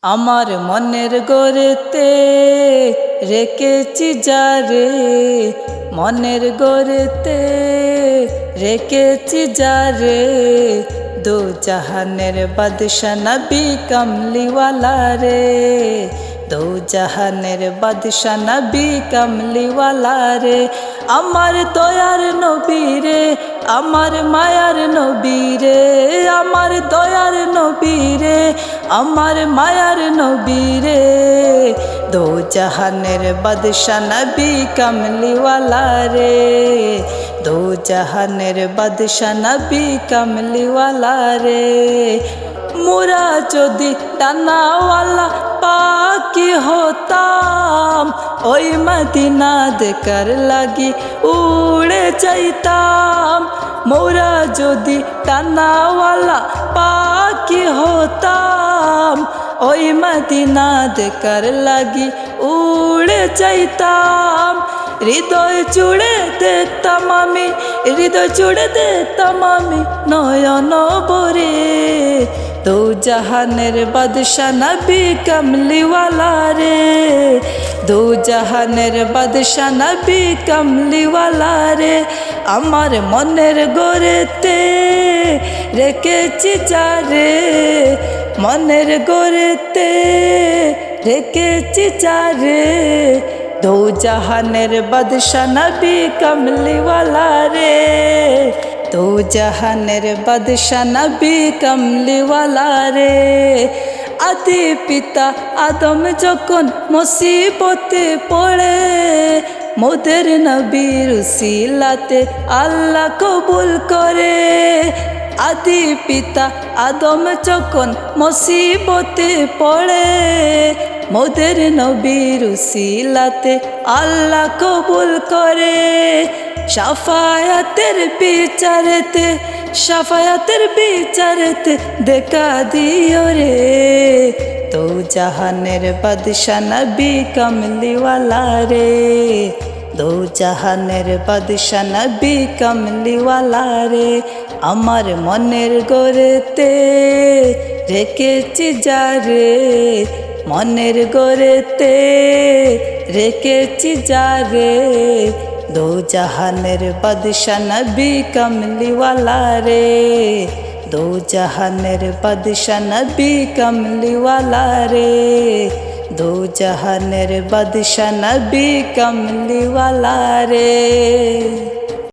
আমার মনের গড়েতে রেখেছি যারে, মনের গড়েতে রেখেছি যারে, দো জাহানের বাদশা নবী কমলিওয়ালা রে, দো জাহানের বাদশা নবী কমলিওয়ালা রে। আমার দয়ার নবী রে, আমার মায়ার নবী রে, আমার দয়ার নবী রে, আমার মায়ার নবী রে, দো জাহানের বাদশা নবী কমলিওয়ালা রে, দো জাহানের বাদশা নবী কমলিওয়ালা রে। মোরা যদি ডানাওয়ালা পাখি হতাম, ওই মদিনা দেখার লাগি উড়ে যাইতাম। মোরা যদি ডানাওয়ালা পাখি হতাম, ওই মদিনা দেখার লাগি উড়ে যাইতাম। হৃদয় জুড়ে দেখতাম আমি, হৃদয় জুড়ে দেখতাম আমি নয়ন ভরে, দো জাহানের বাদশা নবী কমলিওয়ালা রে, দো জাহানের বাদশা নবী কমলিওয়ালা রে। আমার মনের গড়েতে রেখেছি যারে, মনের গড়েতে রেখেছি যারে, দো জাহানের বাদশা নবী কমলিওয়ালা রে, দো জাহানের বাদশা নবী কমলিওয়ালা রে। আদি পিতা আদম যখন মুসিবতে পড়ে, মোদের নবীর উসিলাতে আল্লাহ কবুল করে। আদি পিতা আদম যখন মুসিবতে পড়ে, মোদের নবীর উসিলাতে আল্লাহ কবুল করে। শাফায়াতের বিচারেতে, শাফায়াতের বিচারেতে দেখা দিও রে, দো জাহানের বাদশা নবী কমলিওয়ালা রে, দো জাহানের বাদশা নবী কমলিওয়ালা রে। আমার মনের গড়েতে রেখেছি যারে, মনের গড়েতে রেখেছি যারে, দো জাহানের বাদশা নবী কমলিওয়ালা রে, দো জাহানের বাদশা নবী কমলিওয়ালা রে, দো জাহানের বাদশা নবী কমলিওয়ালা রে।